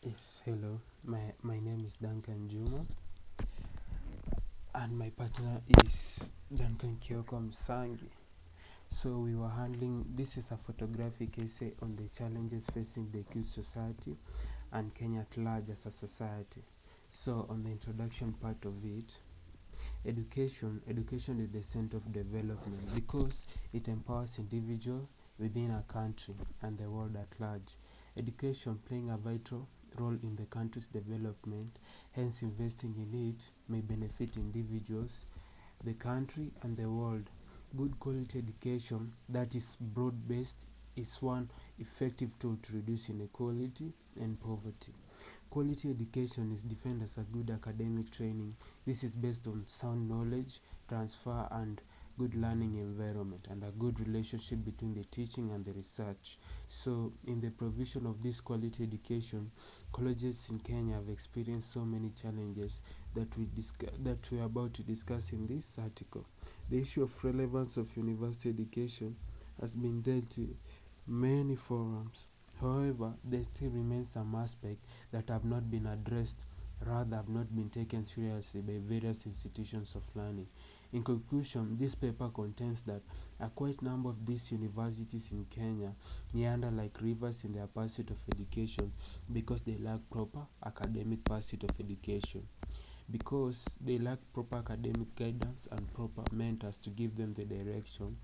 Yes, hello. My name is Duncan Juma, and my partner is Duncan Kyoko Msangi. So we were handling this is a photographic essay on the challenges facing the youth society and Kenya at large as a society. So on the introduction part of it, education is the center of development because it empowers individual within a country and the world at large. Education playing a vital role in the country's development, hence investing in it may benefit individuals, the country and the world. Good quality education that is broad based is one effective tool to reduce inequality and poverty. Quality education is defined as a good academic training. This is based on sound knowledge, transfer, and good learning environment, and a good relationship between the teaching and the research. So, in the provision of this quality education, colleges in Kenya have experienced so many challenges that we are about to discuss in this article. The issue of relevance of university education has been dealt in many forums. However, there still remains some aspects that have not been addressed, rather have not been taken seriously by various institutions of learning. In conclusion, this paper contains that a quite number of these universities in Kenya meander like rivers in their pursuit of education because they lack proper academic pursuit of education. Because they lack proper academic guidance and proper mentors to give them the direction,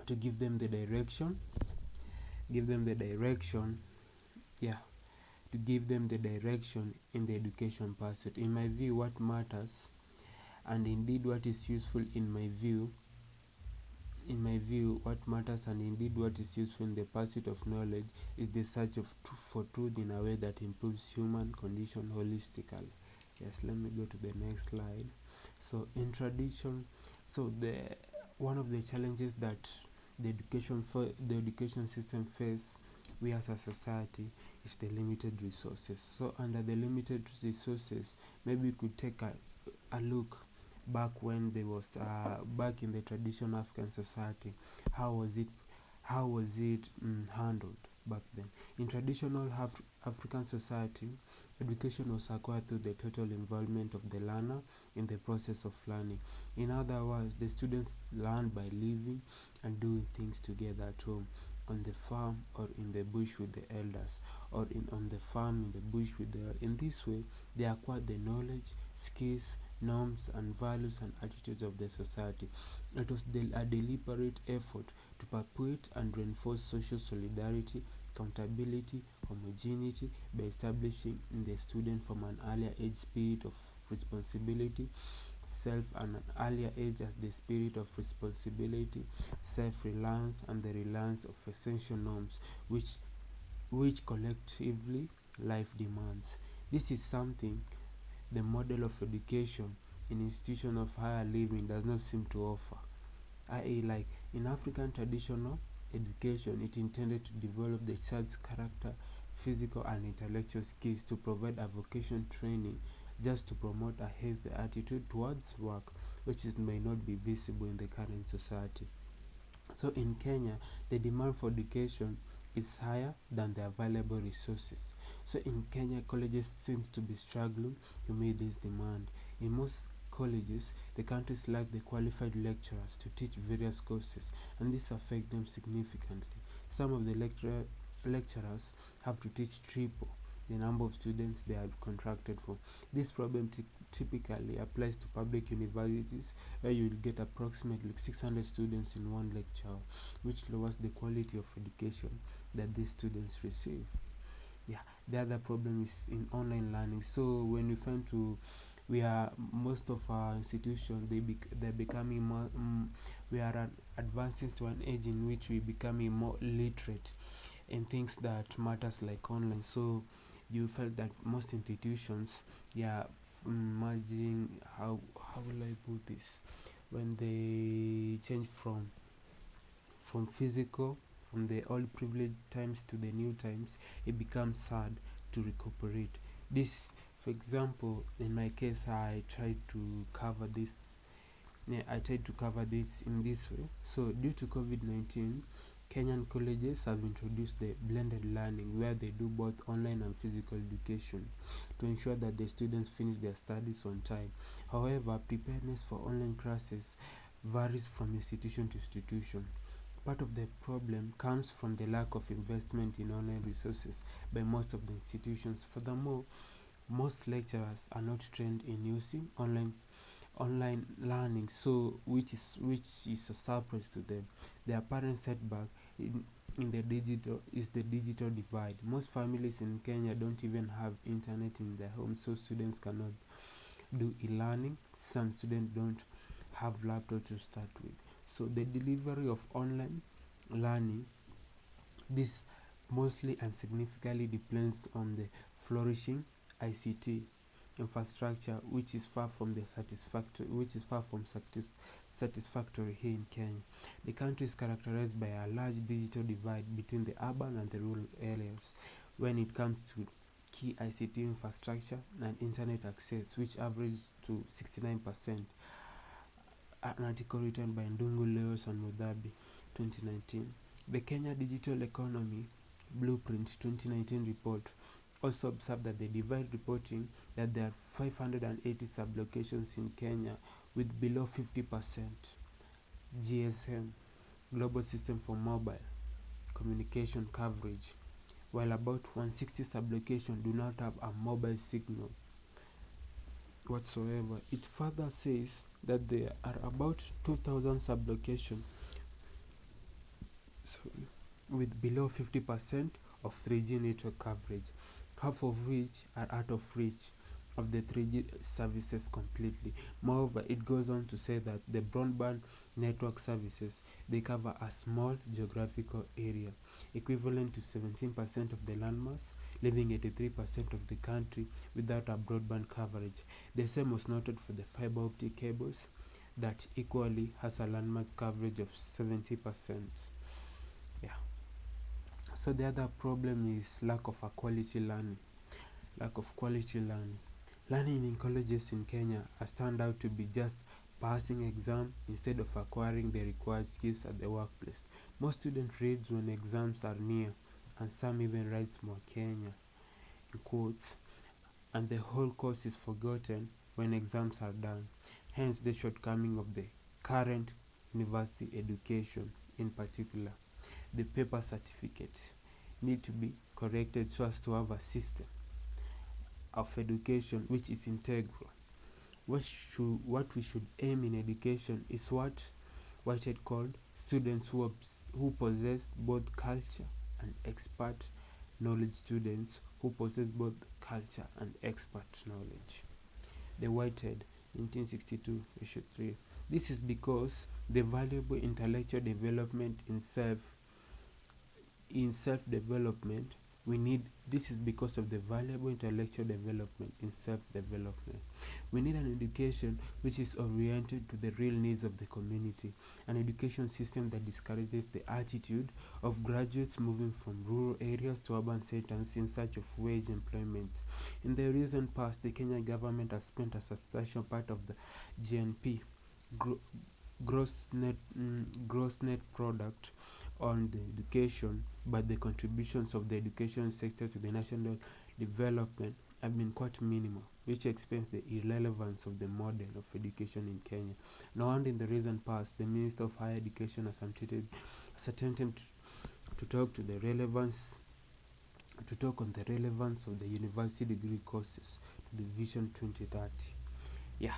to give them the direction, give them the direction, yeah, to give them the direction in the education pursuit. In my view, what matters and indeed what is useful what matters and indeed what is useful in the pursuit of knowledge is the search for truth in a way that improves human condition holistically. Yes, let me go to the next slide. So in tradition, so the one of the challenges that the education system face we as a society is the limited resources. So under the limited resources, maybe we could take a look back when there was back in the traditional African society. How was it? How was it handled back then? In traditional African society, education was acquired through the total involvement of the learner in the process of learning. In other words, the students learn by living and doing things together at home, on the farm or in the bush with the elders, or on the farm in the bush with the. In this way, they acquire the knowledge, skills, norms, and values and attitudes of the society. It was a deliberate effort to perpetuate and reinforce social solidarity, accountability, homogeneity by establishing in the student from an earlier age spirit of responsibility, self and an earlier age as the spirit of responsibility, self-reliance, and the reliance of essential norms which collectively life demands. This is something the model of education in institution of higher living does not seem to offer. I.e., like in African traditional education, it intended to develop the child's character, physical and intellectual skills to provide a vocation training just to promote a healthy attitude towards work, which may not be visible in the current society. So in Kenya, the demand for education is higher than the available resources. So in Kenya, colleges seem to be struggling to meet this demand. In most colleges, the countries lack the qualified lecturers to teach various courses, and this affects them significantly. Some of the lecturers have to teach triple the number of students they have contracted for. This problem typically applies to public universities where you will get approximately 600 students in one lecture, which lowers the quality of education that these students receive. Yeah, the other problem is in online learning. So when we find to we are most of our institutions they're becoming more we are advancing to an age in which we becoming more literate in things that matters like online. So you felt that most institutions, yeah, merging how will I put this, when they change from physical, from the old privileged times to the new times, it becomes hard to recuperate this. For example, in my case, I tried to cover this. Yeah, I tried to cover this in this way. So, due to COVID-19, Kenyan colleges have introduced the blended learning where they do both online and physical education to ensure that the students finish their studies on time. However, preparedness for online classes varies from institution to institution. Part of the problem comes from the lack of investment in online resources by most of the institutions. Furthermore, most lecturers are not trained in using online learning, so which is a surprise to them. The apparent setback in the digital is the digital divide. Most families in Kenya don't even have internet in their home, so students cannot do e-learning. Some students don't have laptop to start with, so the delivery of online learning, this mostly and significantly depends on the flourishing ICT infrastructure, which is far from satisfactory here in Kenya. The country is characterized by a large digital divide between the urban and the rural areas when it comes to key ICT infrastructure and internet access, which averages to 69%. An article written by Ndungu Leos and Mudabi, 2019. The Kenya Digital Economy Blueprint 2019 report also observed that the divide, reporting that there are 580 sublocations in Kenya with below 50% GSM, Global System for Mobile Communication coverage, while about 160 sublocations do not have a mobile signal whatsoever. It further says that there are about 2,000 sublocations with below 50% of 3G network coverage, half of which are out of reach of the 3G services completely. Moreover, it goes on to say that the broadband network services, they cover a small geographical area equivalent to 17% of the landmass, leaving 83% of the country without a broadband coverage. The same was noted for the fiber optic cables that equally has a landmass coverage of 70%. Yeah. So the other problem is lack of a quality learning. Lack of quality learning. Learning in colleges in Kenya has turned out to be just passing exam instead of acquiring the required skills at the workplace. Most students read when exams are near, and some even write more Kenya in quotes, and the whole course is forgotten when exams are done. Hence the shortcoming of the current university education, in particular. The paper certificate need to be corrected so as to have a system of education which is integral. What we should aim in education is what Whitehead called students who possess both culture and expert knowledge. Students who possess both culture and expert knowledge. The Whitehead 1962 issue 3. This is because the valuable intellectual development in self-development we need this is because of the valuable intellectual development in self-development. We need an education which is oriented to the real needs of the community, an education system that discourages the attitude of graduates moving from rural areas to urban centers in search of wage employment. In the recent past, the Kenyan government has spent a substantial part of the GNP, gross net product, on the education, but the contributions of the education sector to the national development have been quite minimal, which explains the irrelevance of the model of education in Kenya. Now, and in the recent past, the Minister of Higher Education has attempted to talk on the relevance of the university degree courses to the Vision 2030. Yeah.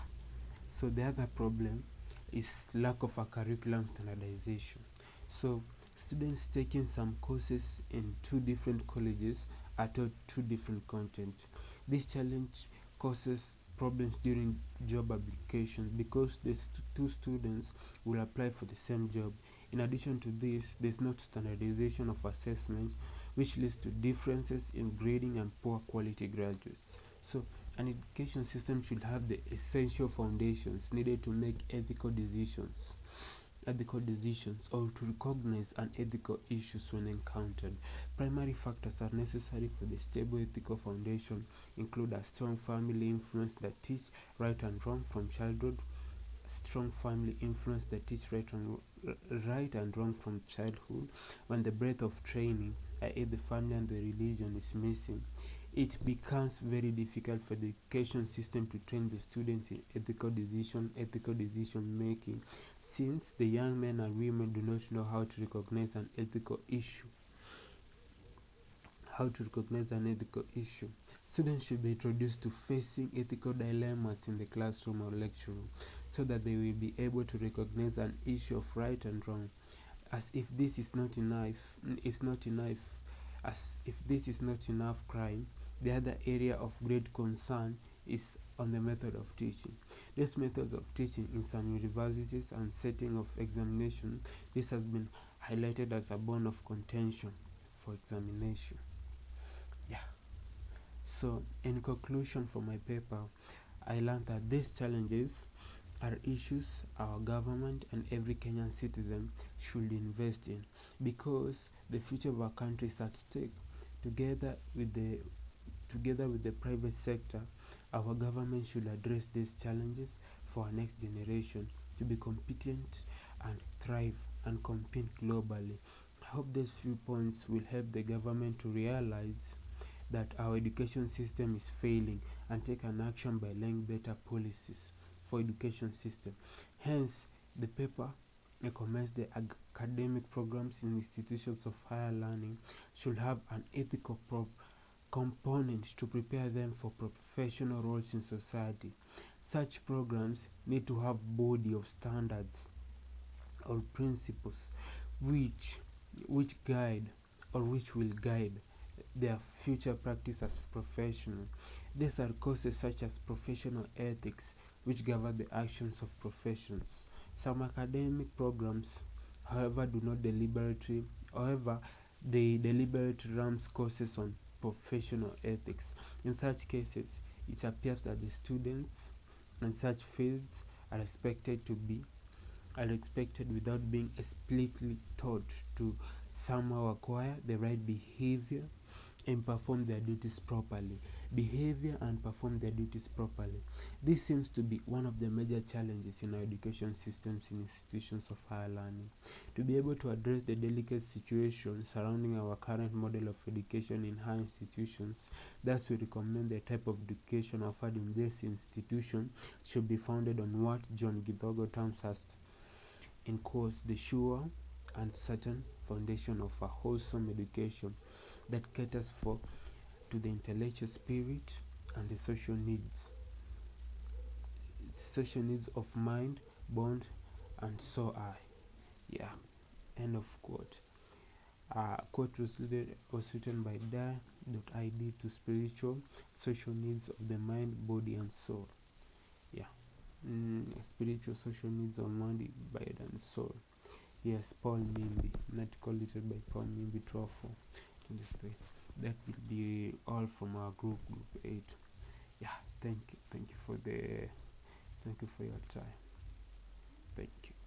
So the other problem is lack of a curriculum standardization. So students taking some courses in two different colleges are taught two different content. This challenge causes problems during job application because the two students will apply for the same job. In addition to this, there's no standardization of assessments, which leads to differences in grading and poor quality graduates. So an education system should have the essential foundations needed to make ethical decisions or to recognize unethical issues when encountered. Primary factors are necessary for the stable ethical foundation include a strong family influence that teach right and wrong from childhood, strong family influence that teach right and right and wrong from childhood, when the breadth of training, i.e. the family and the religion, is missing, it becomes very difficult for the education system to train the students in ethical decision making, since the young men and women do not know how to recognize an ethical issue. Students should be introduced to facing ethical dilemmas in the classroom or lecture room, so that they will be able to recognize an issue of right and wrong. As if this is not enough, as if this is not enough crime, the other area of great concern is on the method of teaching. These methods of teaching in some universities and setting of examination, this has been highlighted as a bone of contention for examination. Yeah. So, in conclusion for my paper, I learned that these challenges are issues our government and every Kenyan citizen should invest in, because the future of our country is at stake. Together with the private sector, our government should address these challenges for our next generation to be competent and thrive and compete globally. I hope these few points will help the government to realize that our education system is failing and take an action by laying better policies for education system. Hence, the paper recommends the academic programs in institutions of higher learning should have an ethical component to prepare them for professional roles in society. Such programs need to have body of standards or principles which guide or which will guide their future practice as professional. These are courses such as professional ethics, which govern the actions of professions. Some academic programs, however, do not deliberately, however, they deliberately rams courses on professional ethics. In such cases, it appears that the students in such fields are expected without being explicitly taught to somehow acquire the right behavior and perform their duties properly. This seems to be one of the major challenges in our education systems in institutions of higher learning. To be able to address the delicate situation surrounding our current model of education in high institutions, thus we recommend the type of education offered in this institution should be founded on what John Githogo terms as, in quotes, the sure and certain foundation of a wholesome education that caters to the intellectual spirit and the social needs of mind, bond, and so I. Yeah. End of quote. Quote was written by Id to spiritual, social needs of the mind, body, and soul. Yeah. Spiritual, social needs of mind, body, and soul. Yes, Paul Mimbi. An article written by Paul Mimbi Truffle. That will be all from our group 8. Yeah, thank you for your time. Thank you.